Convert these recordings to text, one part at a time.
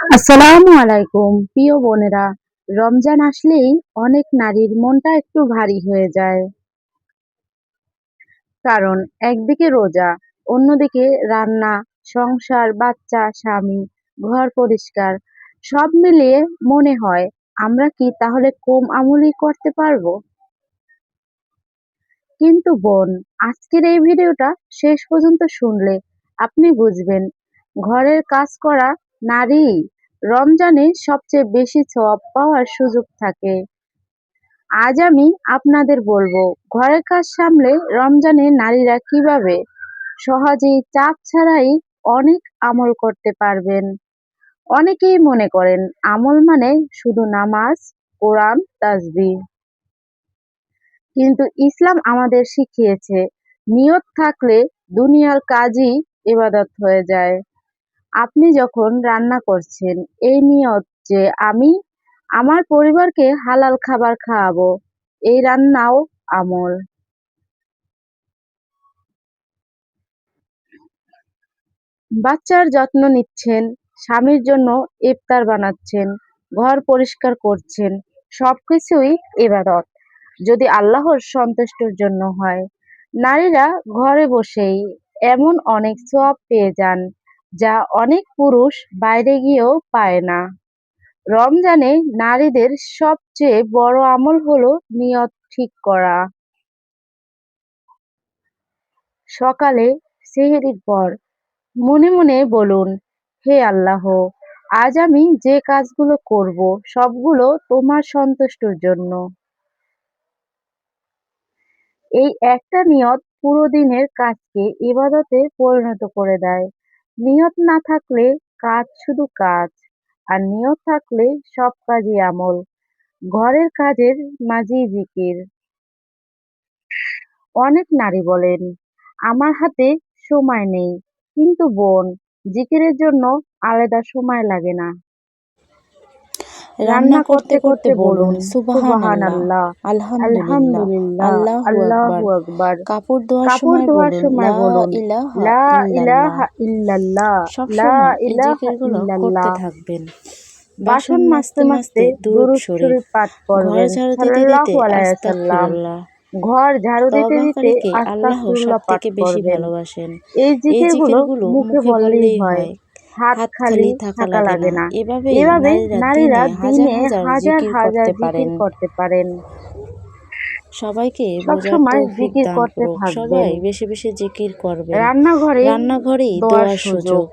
আসসালামু আলাইকুম প্রিয় বোনেরা। রমজান আসলেই অনেক নারীর মনটা একটু ভারী হয়ে যায়। কারণ একদিকে রোজা, অন্যদিকে রান্না, সংসার, বাচ্চা, স্বামী, ঘর পরিষ্কার, সব মিলিয়ে মনে হয় আমরা কি তাহলে কম আমলই করতে পারবো? কিন্তু বোন, আজকের এই ভিডিওটা শেষ পর্যন্ত শুনলে আপনি বুঝবেন ঘরের কাজ করা নারীই রমজানে সবচেয়ে বেশি সওয়াব পাওয়ার সুযোগ থাকে। আজ আমি আপনাদের বলবো ঘরের কাজ সামলে রমজানে নারীরা কিভাবে সহজেই চাপ ছাড়াই অনেক আমল করতে পারবেন। অনেকেই মনে করেন আমল মানে শুধু নামাজ, কোরআন, তাসবিহ। কিন্তু ইসলাম আমাদের শিখিয়েছে নিয়ত থাকলে দুনিয়ার কাজই ইবাদত হয়ে যায়। আপনি যখন রান্না করছেন, এই নিয়ত যে আমি আমার পরিবারকে হালাল খাবার খাওয়াবো, এই রান্নাও আমল। বাচ্চার যত্ন নিচ্ছেন, স্বামীর জন্য ইফতার বানাচ্ছেন, ঘর পরিষ্কার করছেন, সবকিছুই ইবাদত, যদি আল্লাহর সন্তুষ্টির জন্য হয়। নারীরা ঘরে বসেই এমন অনেক সওয়াব পেয়ে যান যা অনেক পুরুষ বাইরে গিয়েও পায় না। রমজানে নারীদের সবচেয়ে বড় আমল হলো নিয়ত ঠিক করা। সকালে সেহরির পর মনে মনে বলুন, হে আল্লাহ, আজ আমি যে কাজগুলো করব সবগুলো তোমার সন্তুষ্টির জন্য। এই একটা নিয়ত পুরো দিনের কাজকে ইবাদতে পরিণত করে দেয়। নিয়ত না থাকলে কাজ শুধু কাজ, আর নিয়ত থাকলে সব কাজই আমল। ঘরের কাজের মাঝেই জিকির। অনেক নারী বলেন, আমার হাতে সময় নেই। কিন্তু বোন, জিকিরের জন্য আলাদা সময় লাগে না। রান্না রান্না করতে করতে করতে করতে বলুন বলুন, সুবহানাল্লাহ, সুবহানাল্লাহ, আলহামদুলিল্লাহ, আলহামদুলিল্লাহ, আল্লাহু আকবার। আল্লাহু আকবার। কাপড় ধোয়ার কাপড় সময় ধোয়ার বলুন সময় লা বলুন, ইলাহা লা ইল্লাল্লাহ। ইলাহা ইল্লাল্লাহ, সব লা সময় এই ইলাহা জিকিরগুলো করতে ইল্লাল্লাহ। থাকবেন। বাসন বাসন মাজতে মাজতে মাজতে মাজতে দুরূদ দুরূদ শরীফ, শরীফ পাঠ ঘর করবেন, ঝাড়ু দিতে দিতে সাল্লাল্লাহু আলাইহি ওয়াসাল্লাম। আস্তাগফিরুল্লাহ। ঘর ঝাড়ু দিতে দিতে তওবাকারীকে আল্লাহ আস্তাগফিরুল্লাহ পাঠ সবথেকে বেশি করবেন। ভালোবাসেন। এই এই জিকিরগুলো জিকিরগুলো মুখে মুখে বললেই বললেই হয়, হয়, হাত হাত খালি খালি থাকা থাকা লাগে লাগে না। না। এভাবেই এভাবে নারীরা দিনে হাজার দিনে হাজার হাজার জিকির হাজার করতে জিকির পারেন। করতে পারেন। সবাইকে বোঝার সবসময় তৌফিক জিকির দান করতে করুক। থাকবেন। সবাই বেশি বেশি জিকির করবেন। রান্নাঘরেই রান্নাঘরেই দোয়ার দোয়ার সুযোগ। সুযোগ।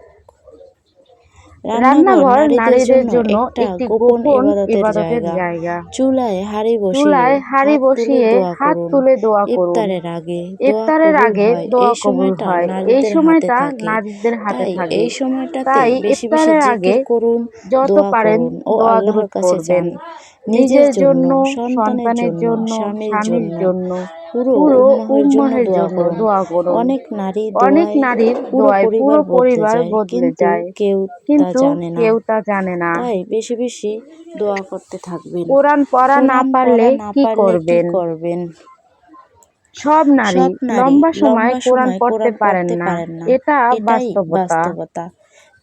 রান্নাঘর রান্নাঘর নারীদের নারীদের জন্য জন্য একটা একটি গোপন গোপন ইবাদতের ইবাদতের জায়গা। জায়গা। চুলায় হাঁড়ি বসিয়ে চুলায় হাঁড়ি হাত তুলে বসিয়ে দোয়া হাত করুন। তুলে দোয়া করুন। ইফতারের আগে দোয়া ইফতারের কবুল আগে হয়। দোয়া এই কবুল সময়টা হয়, এই নারীদের হাতে সময়টা থাকে। নারীদের হাতে তাই থাকে। এই সময়টাতে তাই বেশি বেশি ইফতারের আগে জিকির করুন, যত দোয়া পারেন করুন ও দোয়া আল্লাহর দুরূদ কাছে পড়বেন। চান। নিজের নিজের জন্য, জন্য, সন্তানের সন্তানের জন্য, জন্য, স্বামীর স্বামীর জন্য, জন্য, পুরো পুরো উম্মাহের জন্য উম্মাহের দোয়া জন্য করুন। দোয়া করুন। অনেক নারী অনেক দোয়ায় নারীর পুরো দোয়ায় পরিবার পুরো বদলে পরিবার যায়, বদলে কিন্তু যায়, কেউ তা কিন্তু জানে না। কেউ তা জানে না। তাই বেশি বেশি দোয়া করতে থাকবেন। কোরআন পড়া না কোরআন পারলে পড়া না কি পারলে কি করবেন? করবেন? সব নারী সব নারী লম্বা সময় লম্বা কোরআন সময় পড়তে কোরআন পারেন পড়তে না, পারেন না, এটা এটাই বাস্তবতা। বাস্তবতা।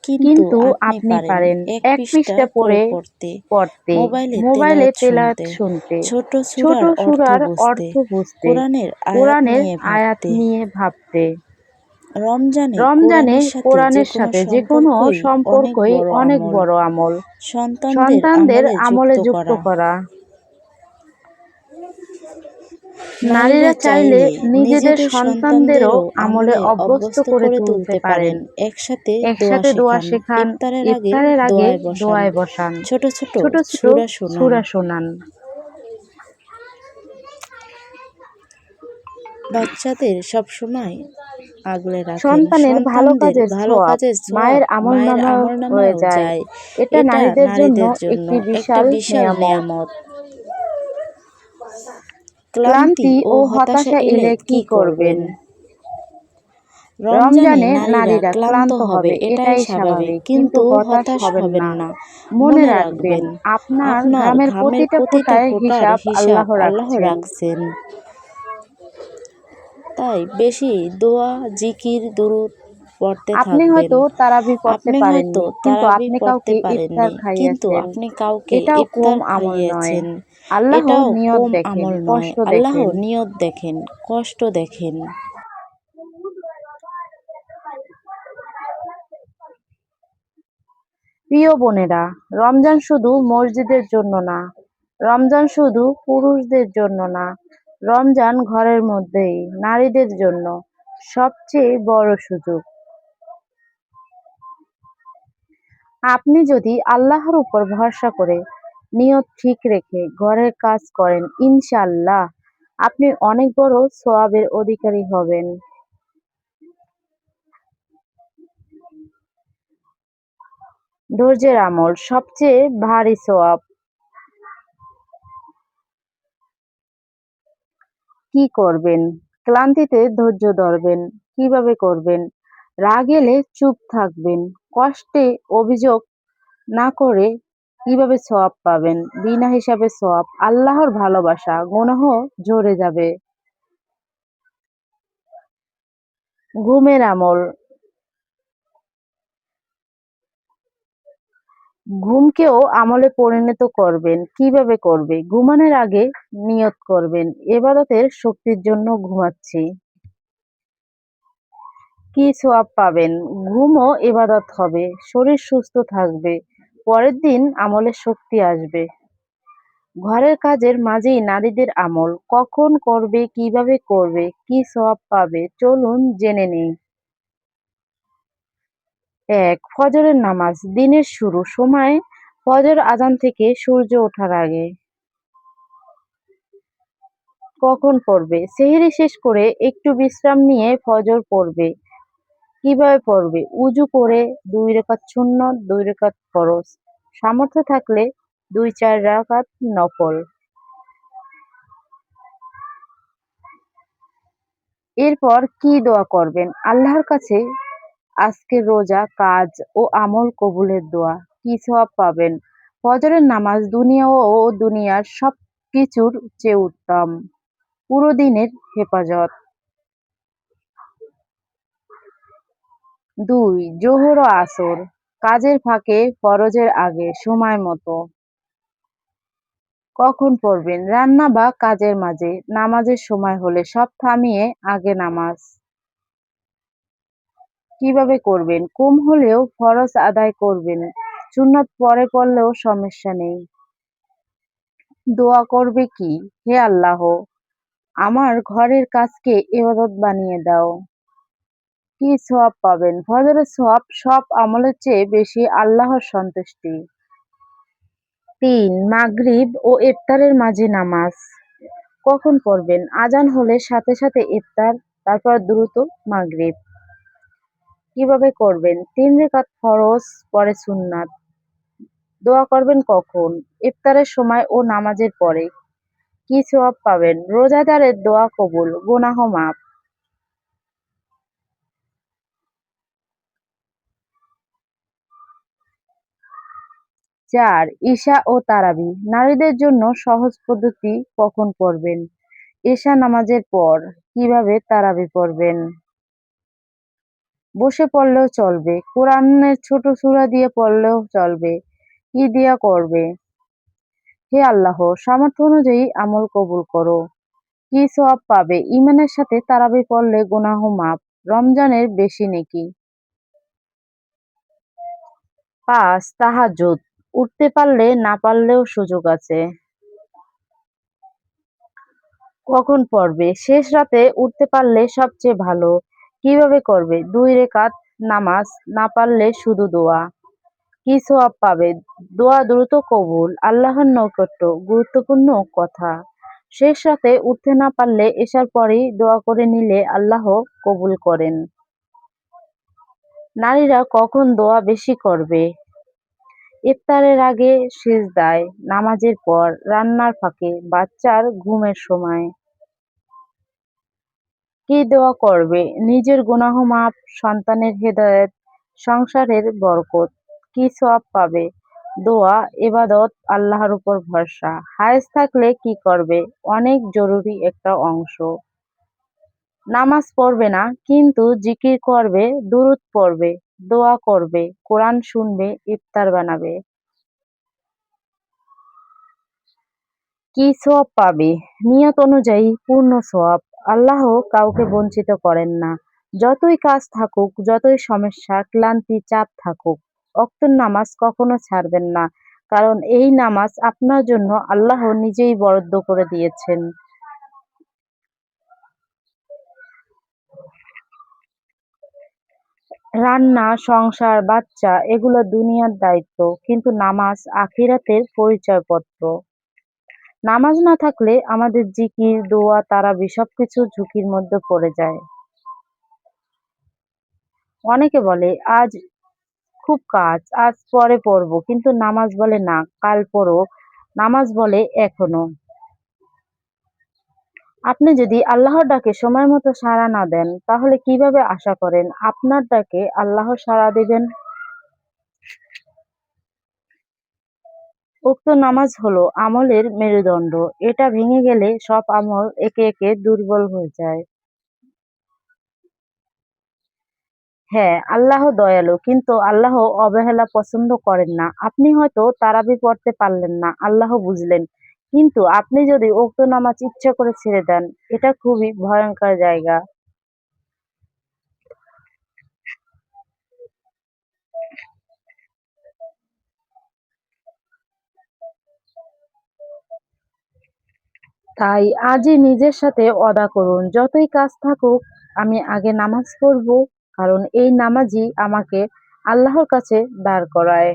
কিন্তু কিন্তু আপনি আপনি পারেন পারেন এক এক পৃষ্ঠা পৃষ্ঠা করে পড়ে পড়তে, পড়তে, মোবাইলে মোবাইলে তেলাওয়াত তেলাওয়াত শুনতে, শুনতে, ছোট ছোট সূরার অর্থ সূরার বুঝতে, অর্থ বুঝতে, কোরআনের আয়াত কোরআনের নিয়ে আয়াত ভাবতে। নিয়ে ভাবতে। রমজানে রমজানে কোরআনের সাথে যে কোরআনের কোনো সাথে যে কোনো সম্পর্কই অনেক সম্পর্কই বড় অনেক আমল। বড় আমল। সন্তানদের সন্তানদের আমলে যুক্ত আমলে যুক্ত করা। করা। নারীরা নারীরা চাইলে চাইলে নিজেদের নিজেদের সন্তানদেরও সন্তানদেরও আমলে আমলে অভ্যস্ত অভ্যস্ত করে করে তুলতে তুলতে পারেন। পারেন। একসাথে দোয়া একসাথে দোয়া শেখান, শেখান, ইফতারের আগে ইফতারের আগে দোয়ায় বসান, দোয়ায় বসান, ছোট ছোট ছোট ছোট সূরা শোনান। সূরা শোনান। বাচ্চাদের সবসময় আগলে রাখেন। সন্তানের ভালো সন্তানদের কাজের ভালো ছোঁয়াব কাজের ছোঁয়াব মায়ের মায়ের আমলনামায় হয়ে আমলনামায়ও যায়। যায়। এটা এটা নারীদের জন্য নারীদের জন্য একটি একটা বিশাল বিশাল নেয়ামত। নেয়ামত। ক্লান্তি ক্লান্তি ও ও হতাশা হতাশা এলে এলে কি কি করবেন? করবেন? রমজানে রমজানে নারীরা নারীরা ক্লান্ত ক্লান্ত হবে, হবে, এটাই এটাই স্বাভাবিক। স্বাভাবিক, কিন্তু কিন্তু হতাশ হতাশ হবেন হবেন না। না। মনে মনে রাখবেন, রাখবেন, আপনার আপনার ঘামের ঘামের প্রতিটা প্রতিটা ফোঁটায় ফোঁটার হিসাব হিসাব আল্লাহ আল্লাহ রাখছেন। রাখছেন। তাই বেশি দোয়া, জিকির, দুরূদ পড়তে আপনি থাকবেন। হয়তো তারাবি পড়তে আপনি হয়তো পারেননি, কিন্তু তারাবি আপনি পড়তে কাউকে ইফতার পারেননি, কিন্তু খাইয়েছেন। আপনি কাউকে এটাও ইফতার কম আমল নয়। খাইয়েছেন। আল্লাহর এটাও নিয়ত কম দেখেন, আমল নয়। কষ্ট আল্লাহ দেখেন। নিয়ত দেখেন, কষ্ট দেখেন। প্রিয় বোনেরা, রমজান শুধু মসজিদের জন্য না, রমজান শুধু পুরুষদের জন্য না, রমজান ঘরের মধ্যেই নারীদের জন্য সবচেয়ে বড় সুযোগ। আপনি যদি আল্লাহর উপর ভরসা করে নিয়ত ঠিক রেখে ঘরের কাজ করেন, ইনশাআল্লাহ আপনি অনেক বড় সওয়াবের অধিকারী হবেন। ধৈর্যের আমল সবচেয়ে ভারী সওয়াব। কি করবেন? ক্লান্তিতে ধৈর্য ধরবেন। কিভাবে করবেন? রাগ এলে চুপ থাকবেন। কষ্টে অভিযোগ না করে কিভাবে সওয়াব পাবেন? বিনা হিসাবে সওয়াব। আল্লাহর ভালোবাসা, গুনাহ ঝরে যাবে। ঘুমের আমল। ঘুমকেও আমলে পরিণত করবেন। কিভাবে করবে? ঘুমানোর আগে নিয়ত করবেন, ইবাদতের শক্তির জন্য ঘুমাচ্ছি। কি সওয়াব পাবেন? ঘুমও ইবাদত হবে, শরীর সুস্থ থাকবে, পরের দিন আমলের শক্তি আসবে। ঘরের কাজের মাঝেই নারীদের আমল। কখন করবে, কিভাবে করবে, কি সওয়াব পাবে, চলুন জেনে নেই। ১. ফজরের নামাজ। দিনের শুরু। সময় ফজর আজান থেকে সূর্য ওঠার আগে। কখন পড়বে? সেহরি শেষ করে একটু বিশ্রাম নিয়ে ফজর পড়বে। কিভাবে পড়বে? উযু করে ২ রাকাত সুন্নত, ২ রাকাত ফরজ। সামর্থ্য থাকলে ২-৪ রাকাত নফল। এরপর কি দোয়া করবেন? আল্লাহর কাছে আজকের রোজা, কাজ ও আমল কবুলের দোয়া। কি সওয়াব পাবেন? ফজরের নামাজ দুনিয়া ও দুনিয়ার সবকিছুর চেয়ে উত্তম। পুরো দিনের হেফাজত। ২. যোহর ও আসর। কাজের ফাঁকে, ফরজের আগে, সময় মতো। কখন পড়বেন? রান্না বা কাজের মাঝে, নামাজের সময় হলে সব থামিয়ে আগে নামাজ। কিভাবে করবেন? কম হলেও ফরজ আদায় করবেন, সুন্নত পরে পড়লেও সমস্যা নেই। দোয়া করবে কি? হে আল্লাহ, আমার ঘরের কাজকে ইবাদত বানিয়ে দাও। কি সওয়াব পাবেন? ফজরের সওয়াব সব আমলের চেয়ে বেশি, আল্লাহর সন্তুষ্টি। ৩. মাগরিব ও ইফতারের মাঝে নামাজ। কখন পড়বেন? আজান হলে সাথে সাথে ইফতার, তারপর দ্রুত মাগরিব। কিভাবে করবেন? ৩ রাকাত ফরজ, পরে সুন্নাত। দোয়া করবেন কখন? ইফতারের সময় ও নামাজের পরে। কি সওয়াব পাবেন? রোজাদারের দোয়া কবুল, গুনাহ মাফ। ৪. ইশা ও তারাবি। নারীদের জন্য সহজ পদ্ধতি। কখন পড়বেন? এশা নামাজের পর। কিভাবে তারাবি পড়বেন? বসে পড়লেও চলবে, কোরআনের ছোট সূরা দিয়ে পড়লেও চলবে। কি দিয়া করবে? হে আল্লাহ, সামর্থ্য অনুযায়ী আমল কবুল করো। কি সওয়াব পাবে? ঈমানের সাথে তারাবি পড়লে গুনাহ মাফ, রমজানের বেশি নেকি। ৫. তাহাজ্জুদ। উঠতে পারলে না পারলেও সুযোগ আছে। কখন পড়বে? শেষ রাতে উঠতে পারলে সবচেয়ে ভালো। কিভাবে করবে? ২ রাকাত নামাজ, না পারলে শুধু দোয়া। কি সওয়াব পাবে? দোয়া দ্রুত কবুল, আল্লাহর নৈকট্য। গুরুত্বপূর্ণ কথা। শেষ রাতে উঠতে না পারলে এশার পরেই দোয়া করে নিলে আল্লাহ কবুল করেন। নারীরা কখন দোয়া বেশি করবে? ইফতারের আগে, সিজদায়, নামাজের পর, রান্নার ফাঁকে, বাচ্চার ঘুমের সময়। কি দোয়া করবে? নিজের গুনাহ মাফ, সন্তানের হেদায়েত, সংসারের বরকত। কি সওয়াব পাবে? দোয়া, ইবাদত, আল্লাহর উপর ভরসা। হায়েজ থাকলে কি করবে? অনেক জরুরি একটা অংশ। নামাজ পড়বে না কিন্তু জিকির করবে, দুরূদ পড়বে, দোয়া করবে, কোরআন শুনবে, ইফতার বানাবে। কি সওয়াব পাবে? নিয়ত অনুযায়ী পূর্ণ সওয়াব। আল্লাহ কাউকে বঞ্চিত করেন না। যতই কাজ থাকুক, যতই সমস্যা, ক্লান্তি, চাপ থাকুক, ওয়াক্তের নামাজ কখনো ছাড়বেন না। কারণ এই নামাজ আপনার জন্য আল্লাহ নিজেই বরাদ্দ করে দিয়েছেন। রান্না, সংসার, বাচ্চা এগুলো দুনিয়ার দায়িত্ব, কিন্তু নামাজ আখিরাতের পরিচয়পত্র। নামাজ না থাকলে আমাদের জিকির, দোয়া, তারাবি সবকিছু ঝুঁকির মধ্যে পড়ে যায়। অনেকে বলে আজ খুব কাজ, আজ পরে পড়বো, কিন্তু নামাজ বলে না, কাল পড়ো। নামাজ বলে এখনো। আপনি যদি আল্লাহর ডাকে সময় মতো সাড়া না দেন, তাহলে কিভাবে আশা করেন আপনার ডাকে আল্লাহ সাড়া দিবেন? উক্ত নামাজ হলো আমলের মেরুদণ্ড। এটা ভেঙে গেলে সব আমল একে একে দুর্বল হয়ে যায়। হ্যাঁ, আল্লাহ দয়ালু, কিন্তু আল্লাহ অবহেলা পছন্দ করেন না। আপনি হয়তো তারাবি পড়তে পারলেন না, আল্লাহ বুঝলেন। কিন্তু আপনি যদি উক্ত নামাজ ইচ্ছা করে ছেড়ে দেন, এটা খুবই ভয়ঙ্কর জায়গা। তাই আজই নিজের সাথে ওয়াদা করুন, যতই কাজ থাকুক আমি আগে নামাজ পড়ব, কারণ এই নামাজই আমাকে আল্লাহর কাছে দাঁড় করায়।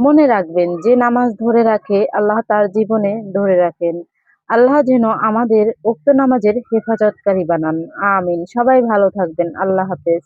মনে রাখবেন, যে নামাজ ধরে রাখে আল্লাহ তার জীবনে ধরে রাখেন। আল্লাহ যেন আমাদের উক্ত নামাজের হেফাজতকারী বানান। আমিন। সবাই ভালো থাকবেন। আল্লাহ হাফেজ।